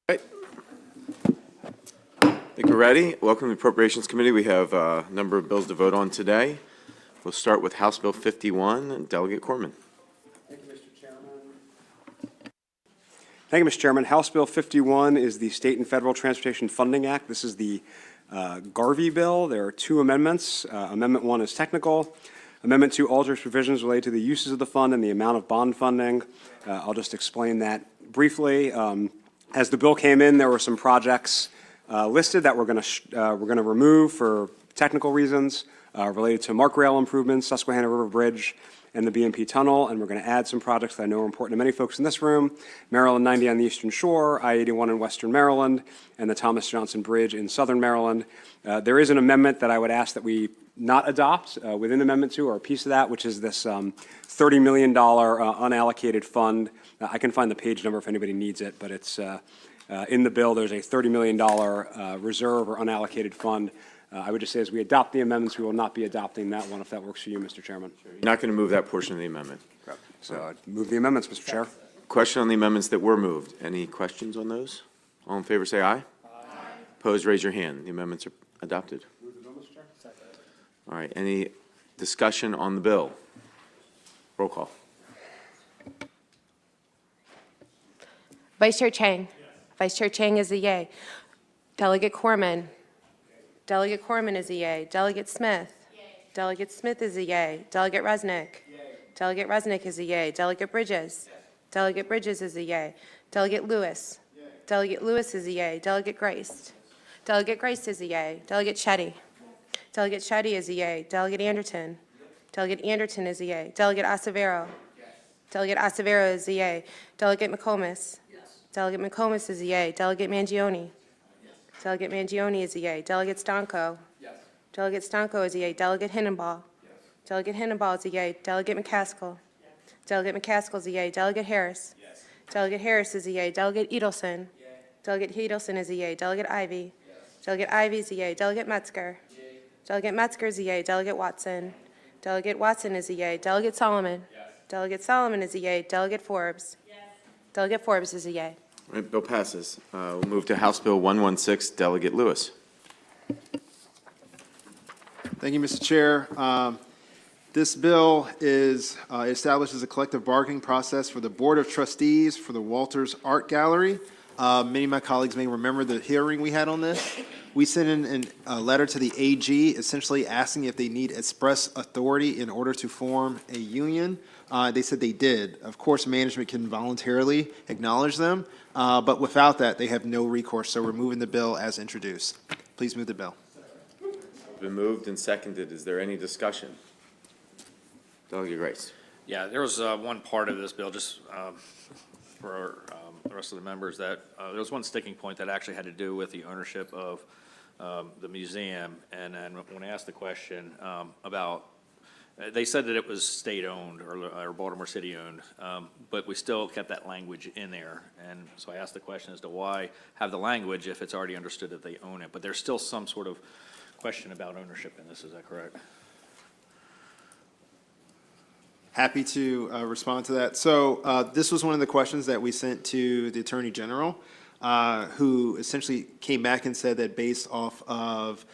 Right. I think we're ready. Welcome to the Appropriations Committee. We have a number of bills to vote on today. We'll start with House Bill 51, Delegate Corman. Thank you, Mr. Chairman. House Bill 51 is the State and Federal Transportation Funding Act. This is the Garvey bill. There are two amendments. Amendment 1 is technical. Amendment 2 alters provisions related to the uses of the fund and the amount of bond funding. I'll just explain that briefly. As the bill came in, there were some projects listed that we're going to remove for technical reasons related to Mark Rail improvements, Susquehanna River Bridge, and the BMP Tunnel, and we're going to add some projects that I know are important to many folks in this room: Maryland 90 on the Eastern Shore, I-81 in Western Maryland, and the Thomas Johnson Bridge in Southern Maryland. There is an amendment that I would ask that we not adopt within Amendment 2, or a piece of that, which is this $30 million unallocated fund. I can find the page number if anybody needs it, but it's in the bill. There's a $30 million reserve or unallocated fund. I would just say as we adopt the amendments, we will not be adopting that one, if that works for you, Mr. Chairman. You're not going to move that portion of the amendment. Correct. So I move the amendments, Mr. Chair. Question on the amendments that were moved. Any questions on those? All in favor say aye. Aye. Opposed, raise your hand. The amendments are adopted. Move the bill, Mr. Chair. Second. All right. Any discussion on the bill? Roll call. Vice Chair Chang. Yes. Vice Chair Chang is a yay. Delegate Corman. Delegate Corman is a yay. Delegate Smith. Yay. Delegate Smith is a yay. Delegate Resnick. Yay. Delegate Resnick is a yay. Delegate Bridges. Yes. Delegate Bridges is a yay. Delegate Lewis. Yay. Delegate Lewis is a yay. Delegate Grice. Delegate Grice is a yay. Delegate Shetty. Delegate Shetty is a yay. Delegate Anderton. Delegate Anderton is a yay. Delegate Acevero. Yes. Delegate Acevero is a yay. Delegate McComas. Yes. Delegate McComas is a yay. Delegate Mangione. Yes. Delegate Mangione is a yay. Delegate Stanco. Yes. Delegate Stanco is a yay. Delegate Hinnenbaugh. Yes. Delegate Hinnenbaugh is a yay. Delegate McCaskill. Yes. Delegate McCaskill is a yay. Delegate Harris. Yes. Delegate Harris is a yay. Delegate Edelson. Yay. Delegate Edelson is a yay. Delegate Ivy. Yes. Delegate Ivy is a yay. Delegate Metzger. Yay. Delegate Metzger is a yay. Delegate Watson. Delegate Watson is a yay. Delegate Solomon. Yes. Delegate Solomon is a yay. Delegate Forbes. Yes. Delegate Forbes is a yay. All right, bill passes. We'll move to House Bill 116, Delegate Lewis. Thank you, Mr. Chair. This bill establishes a collective bargaining process for the Board of Trustees for the Walters Art Gallery. Many of my colleagues may remember the hearing we had on this. We sent in a letter to the AG essentially asking if they need express authority in order to form a union. They said they did. Of course, management can voluntarily acknowledge them, but without that, they have no recourse. So we're moving the bill as introduced. Please move the bill. It's been moved and seconded. Is there any discussion? Delegate Grice. Yeah, there was one part of this bill, just for the rest of the members, that there was one sticking point that actually had to do with the ownership of the museum. And then when I asked the question about, they said that it was state-owned or Baltimore City-owned, but we still kept that language in there. And so I asked the question as to why have the language if it's already understood that they own it. But there's still some sort of question about ownership in this, is that correct? Happy to respond to that. So this was one of the questions that we sent to the Attorney General, who essentially came back and said that based off of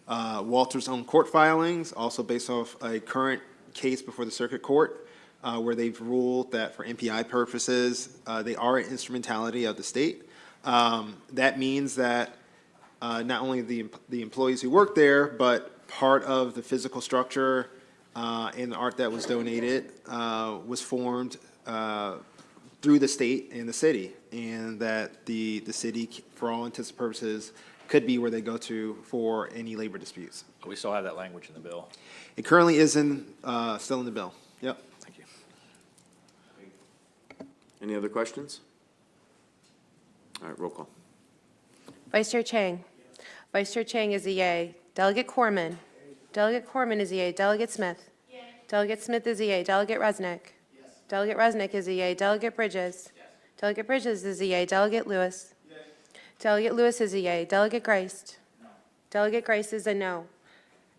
Walter's own court filings, also based off a current case before the Circuit Court, where they've ruled that for MPI purposes, they are an instrumentality of the state. That means that not only the employees who work there, but part of the physical structure and the art that was donated was formed through the state and the city, and that the city, for all intents and purposes, could be where they go to for any labor disputes. We still have that language in the bill. It currently is still in the bill. Yep. Thank you. Any other questions? All right, roll call. Vice Chair Chang. Vice Chair Chang is a yay. Delegate Corman. Delegate Corman is a yay. Delegate Smith. Yay. Delegate Smith is a yay. Delegate Resnick. Yes. Delegate Resnick is a yay. Delegate Bridges. Yes. Delegate Bridges is a yay. Delegate Lewis. Yay. Delegate Lewis is a yay. Delegate Grice. No. Delegate Grice is a no.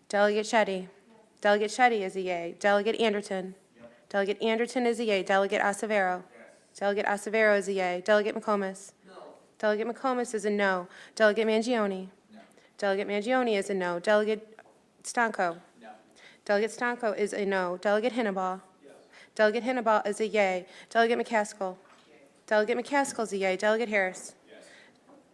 Delegate Shetty. No. Delegate Shetty is a yay. Delegate Anderton. Yep. Delegate Anderton is a yay. Delegate Acevero. Yes. Delegate Acevero is a yay. Delegate McComas. No. Delegate McComas is a no. Delegate Mangione? No. Delegate Mangione is a no. Delegate Stanco? No. Delegate Stanco is a no. Delegate Hannibal? Yes. Delegate Hannibal is a yay. Delegate McCaskill? Delegate McCaskill is a yay. Delegate Harris? Yes.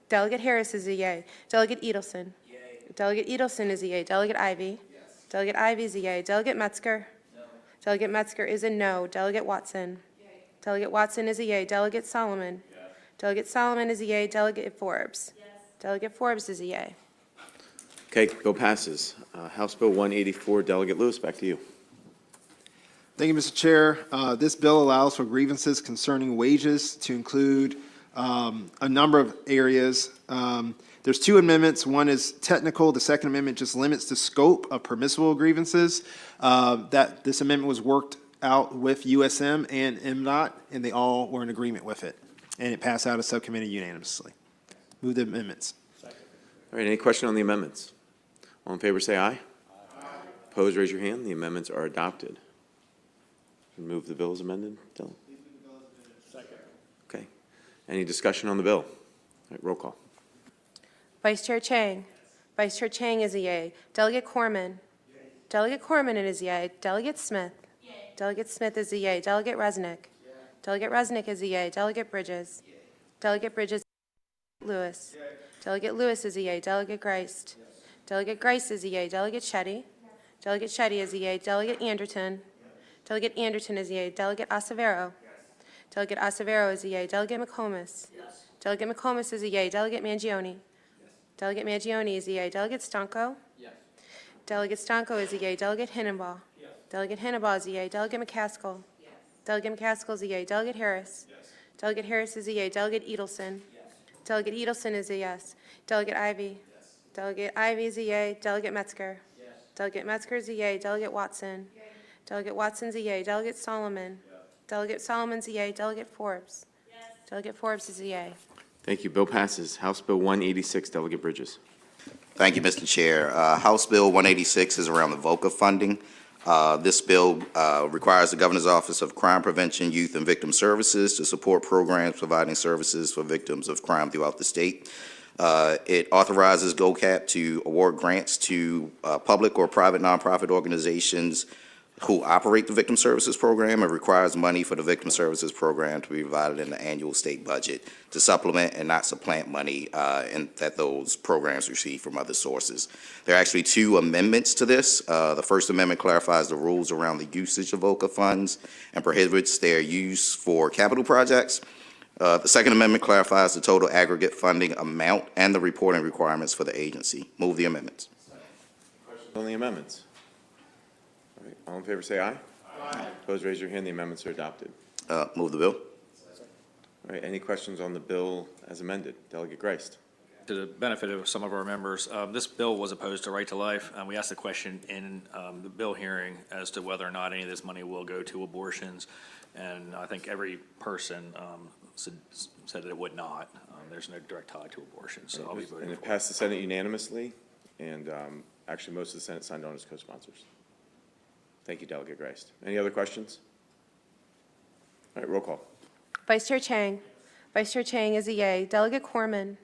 Delegate Harris is a yay. Delegate Edelson? Yay. Delegate Edelson is a yay. Delegate Ivy? Yes. Delegate Ivy is a yay. Delegate Metzger? No. Delegate Metzger is a no. Delegate Watson? Yay. Delegate Watson is a yay. Delegate Solomon? Yes. Delegate Solomon is a yay. Delegate Forbes? Yes. Delegate Forbes is a yay. Okay, bill passes. House Bill 184, Delegate Lewis, back to you. Thank you, Mr. Chair. This bill allows for grievances concerning wages to include a number of areas. There's two amendments. One is technical. The second amendment just limits the scope of permissible grievances. This amendment was worked out with USM and MDOT, and they all were in agreement with it. And it passed out of subcommittee unanimously. Move the amendments. All right, any question on the amendments? All in favor, say aye. Aye. Opposed, raise your hand. The amendments are adopted. Move the bill as amended, Dylan? Second. Okay. Any discussion on the bill? All right, roll call. Vice Chair Chang? Vice Chair Chang is a yay. Delegate Corman? Yay. Delegate Corman is a yay. Delegate Smith? Yay. Delegate Smith is a yay. Delegate Resnick? Yay. Delegate Resnick is a yay. Delegate Bridges? Yay. Delegate Bridges. Lewis? Yay. Delegate Lewis is a yay. Delegate Greist? Yes. Delegate Greist is a yay. Delegate Shetty? Yes. Delegate Shetty is a yay. Delegate Anderton? Delegate Anderton is a yay. Delegate Acevero? Yes. Delegate Acevero is a yay. Delegate McComas? Yes. Delegate McComas is a yay. Delegate Mangione? Yes. Delegate Mangione is a yay. Delegate Stanco? Yes. Delegate Stanco is a yay. Delegate Hannibal? Yes. Delegate Hannibal is a yay. Delegate McCaskill? Yes. Delegate McCaskill is a yay. Delegate Harris? Yes. Delegate Harris is a yay. Delegate Edelson? Yes. Delegate Edelson is a yes. Delegate Ivy? Yes. Delegate Ivy is a yay. Delegate Metzger? Yes. Delegate Metzger is a yay. Delegate Watson? Yay. Delegate Watson's a yay. Delegate Solomon? Yes. Delegate Solomon's a yay. Delegate Forbes? Yes. Delegate Forbes is a yay. Thank you. Bill passes. House Bill 186, Delegate Bridges. Thank you, Mr. Chair. House Bill 186 is around the VOCA funding. This bill requires the Governor's Office of Crime Prevention, Youth, and Victim Services to support programs providing services for victims of crime throughout the state. It authorizes GOCAP to award grants to public or private nonprofit organizations who operate the Victim Services Program, and requires money for the Victim Services Program to be provided in the annual state budget to supplement and not supplant money that those programs receive from other sources. There are actually two amendments to this. The First Amendment clarifies the rules around the usage of VOCA funds and prohibits their use for capital projects. The Second Amendment clarifies the total aggregate funding amount and the reporting requirements for the agency. Move the amendments. Questions on the amendments? All right, all in favor, say aye. Aye. Opposed, raise your hand. The amendments are adopted. Move the bill. All right, any questions on the bill as amended? Delegate Greist. To the benefit of some of our members, this bill was opposed to Right to Life. We asked the question in the bill hearing as to whether or not any of this money will go to abortions, and I think every person said that it would not. There's no direct tie to abortion, so I'll be voting And it for passed the Senate unanimously, and actually most of the Senate signed on as co-sponsors. Thank you, Delegate Greist. Any other questions? All right, roll call. Vice Chair Chang? Vice Chair Chang is a yay. Delegate Corman?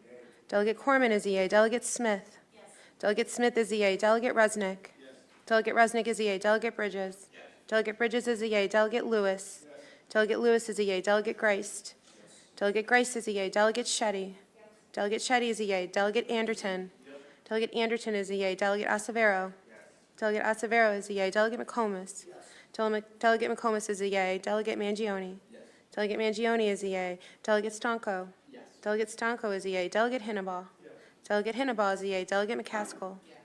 Delegate Corman is a yay. Delegate Smith? Yes. Delegate Smith is a yay. Delegate Resnick? Yes. Delegate Resnick is a yay. Delegate Bridges? Yes. Delegate Bridges is a yay. Delegate Lewis? Yes. Delegate Lewis is a yay. Delegate Greist? Yes. Delegate Greist is a yay. Delegate Shetty? Yes. Delegate Shetty is a yay. Delegate Anderton? Yes. Delegate Anderton is a yay. Delegate Acevero? Yes. Delegate Acevero is a yay. Delegate McComas? Yes. Delegate McComas is a yay. Delegate Mangione? Yes. Delegate Mangione is a yay. Delegate Stanco? Yes. Delegate Stanco is a yay. Delegate Hannibal? Yes. Delegate Hannibal is a yay. Delegate McCaskill? Yes.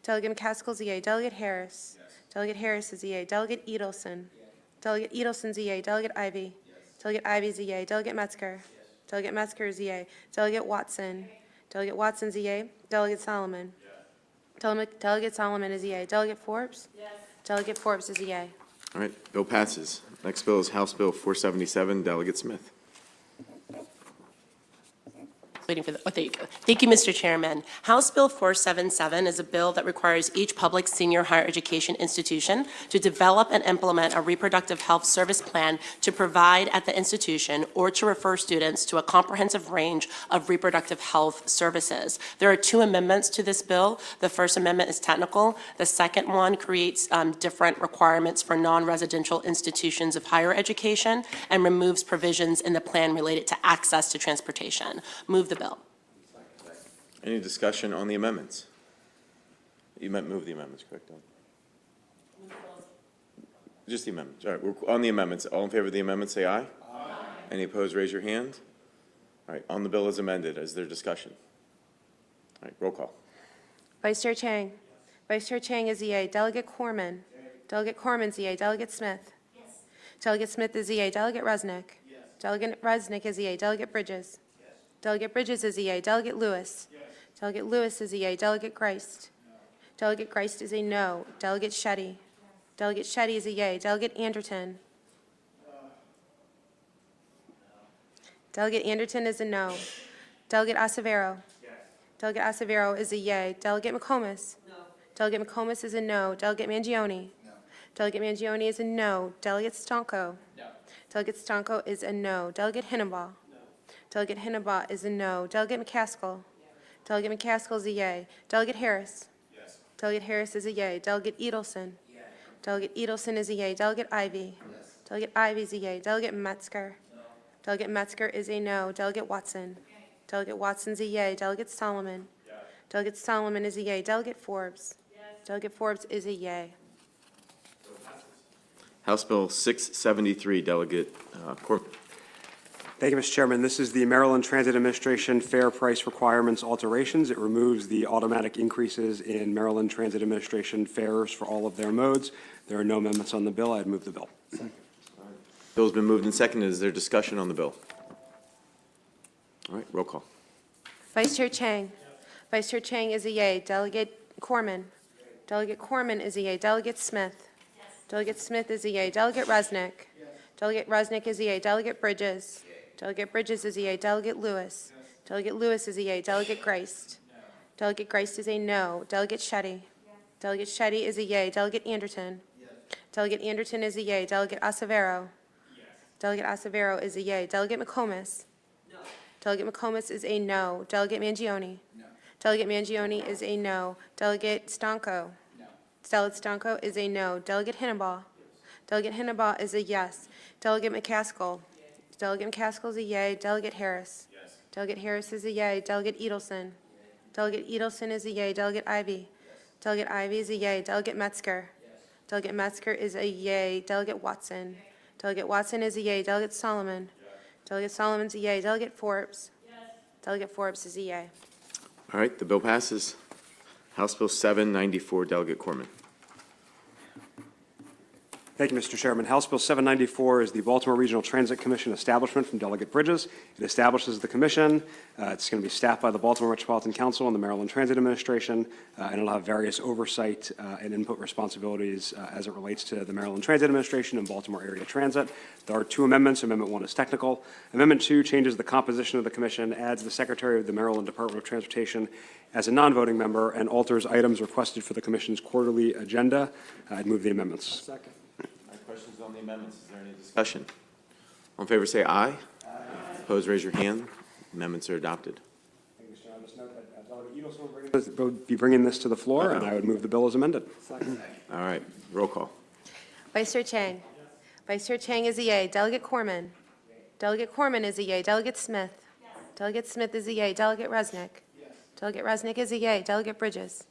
Delegate McCaskill is a yay. Delegate Harris? Yes. Delegate Harris is a yay. Delegate Edelson? Yes. Delegate Edelson's a yay. Delegate Ivy? Yes. Delegate Ivy is a yay. Delegate Metzger? Yes. Delegate Metzger is a yay. Delegate Watson? Delegate Watson's a yay. Delegate Solomon? Delegate Solomon is a yay. Delegate Forbes? Yes. Delegate Forbes is a yay. All right, bill passes. Next bill is House Bill 477, Delegate Smith. waiting for the, oh, there you go. Thank you, Mr. Chairman. House Bill 477 is a bill that requires each public senior higher education institution to develop and implement a reproductive health service plan to provide at the institution or to refer students to a comprehensive range of reproductive health services. There are two amendments to this bill. The first amendment is technical. The second one creates different requirements for non-residential institutions of higher education and removes provisions in the plan related to access to transportation. Move the bill. Any discussion on the amendments? You might move the amendments, correct, Doug? Just the amendments. All right, we're on the amendments. All in favor of the amendment, say aye. Aye. Any opposed, raise your hand. All right, on the bill as amended, is there discussion? All right, roll call. Vice Chair Chang. Vice Chair Chang is a yea. Delegate Corman. Delegate Corman is a yea. Delegate Smith. Yes. Delegate Smith is a yea. Delegate Resnick. Yes. Delegate Resnick is a yea. Delegate Bridges. Yes. Delegate Bridges is a yea. Delegate Lewis. Yes. Delegate Lewis is a yea. Delegate Christ. No. Delegate Christ is a no. Delegate Shetty. Yes. Delegate Shetty is a yea. Delegate Anderton. Delegate Anderton is a no. Delegate Acevero. Yes. Delegate Acevero is a yea. Delegate McComas. No. Delegate McComas is a no. Delegate Mangione. No. Delegate Mangione is a no. Delegate Stonko. No. Delegate Stonko is a no. Delegate Hennenbaugh. No. Delegate Hennenbaugh is a no. Delegate McCaskill. Yeah. Delegate McCaskill is a yea. Delegate Harris. Yes. Delegate Harris is a yea. Delegate Edelson. Yeah. Delegate Edelson is a yea. Delegate Ivy. Yes. Delegate Ivy is a yea. Delegate Metzger. No. Delegate Metzger is a no. Delegate Watson. Okay. Delegate Watson's a yea. Delegate Solomon. Yeah. Delegate Solomon is a yea. Delegate Forbes. Yes. Delegate Forbes is a yea. House Bill 673, Delegate Corman. Thank you, Mr. Chairman. This is the Maryland Transit Administration Fair Price Requirements alterations. It removes the automatic increases in Maryland Transit Administration fares for all of their modes. There are no amendments on the bill. I'd move the bill. Bill's been moved and seconded. Is there discussion on the bill? All right, roll call. Vice Chair Chang. Vice Chair Chang is a yea. Delegate Corman. Delegate Corman is a yea. Delegate Smith. Delegate Smith is a yea. Delegate Resnick. Delegate Resnick is a yea. Delegate Bridges. Delegate Bridges is a yea. Delegate Lewis. Delegate Lewis is a yea. Delegate Christ. Delegate Christ is a no. Delegate Shetty. Delegate Shetty is a yea. Delegate Anderton. Delegate Anderton is a yea. Delegate Acevero. Delegate Acevero is a yea. Delegate McComas. Delegate McComas is a no. Delegate Mangione. Delegate Mangione is a no. Delegate Stonko. Delegate Stonko is a no. Delegate Hennenbaugh. Delegate Hennenbaugh is a yes. Delegate McCaskill. Delegate McCaskill is a yea. Delegate Harris. Delegate Harris is a yea. Delegate Edelson. Delegate Edelson is a yea. Delegate Ivy. Delegate Ivy is a yea. Delegate Metzger. Delegate Metzger is a yea. Delegate Watson. Delegate Watson is a yea. Delegate Solomon. Delegate Solomon's a yea. Delegate Forbes. Delegate Forbes is a yea. All right, the bill passes. House Bill 794, Delegate Corman. Thank you, Mr. Chairman. House Bill 794 is the Baltimore Regional Transit Commission establishment from Delegate Bridges. It establishes the commission. It's going to be staffed by the Baltimore Metropolitan Council and the Maryland Transit Administration, and it'll have various oversight and input responsibilities as it relates to the Maryland Transit Administration and Baltimore area transit. There are two amendments. Amendment 1 is technical. Amendment 2 changes the composition of the commission, adds the Secretary of the Maryland Department of Transportation as a non-voting member, and alters items requested for the commission's quarterly agenda. I'd move the amendments. Second. Questions on the amendments? Is there any discussion? All in favor, say aye. Aye. Opposed, raise your hand. Amendments are adopted. Thank you, Mr. Chairman. Just note that Delegate Edelson will be bringing this to the floor, and I would move the bill as amended. Second. All right, roll call. Vice Chair Chang. Vice Chair Chang is a yea. Delegate Corman. Delegate Corman is a yea. Delegate Smith. Delegate Smith is a yea. Delegate Resnick. Delegate Resnick is a yea. Delegate Bridges.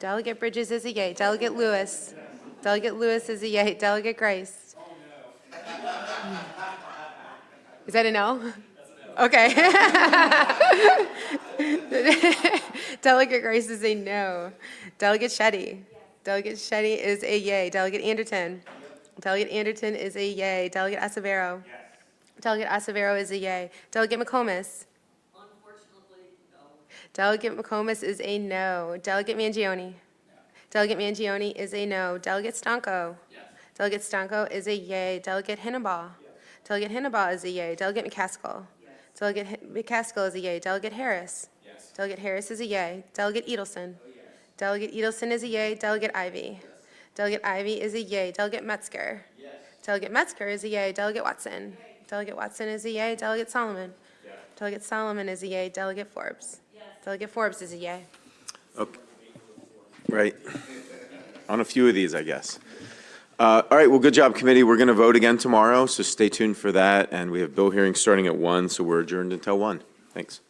Delegate Bridges is a yea. Delegate Lewis. Delegate Lewis is a yea. Delegate Grice. Is that a no? Okay. Delegate Grice is a no. Delegate Shetty. Delegate Shetty is a yea. Delegate Anderton. Delegate Anderton is a yea. Delegate Acevero. Delegate Acevero is a yea. Delegate McComas. Unfortunately, no. Delegate McComas is a no. Delegate Mangione. Delegate Mangione is a no. Delegate Stonko. Delegate Stonko is a yea. Delegate Hennenbaugh. Delegate Hennenbaugh is a yea. Delegate McCaskill. Delegate McCaskill is a yay. Delegate Harris? Yes. Delegate Harris is a yay. Delegate Edelson? Yes. Delegate Edelson is a yay. Delegate Ivy? Yes. Delegate Ivy is a yay. Delegate Metzger? Yes. Delegate Metzger is a yay. Delegate Watson? Yay. Delegate Watson is a yay. Delegate Solomon? Yes. Delegate Solomon is a yay. Delegate Forbes? Yes. Delegate Forbes is a yay. Okay. Right. On a few of these, I guess. All right, well, good job, committee. We're going to vote again tomorrow, so stay tuned for that. And we have bill hearings starting at 1, so we're adjourned until 1. Thanks.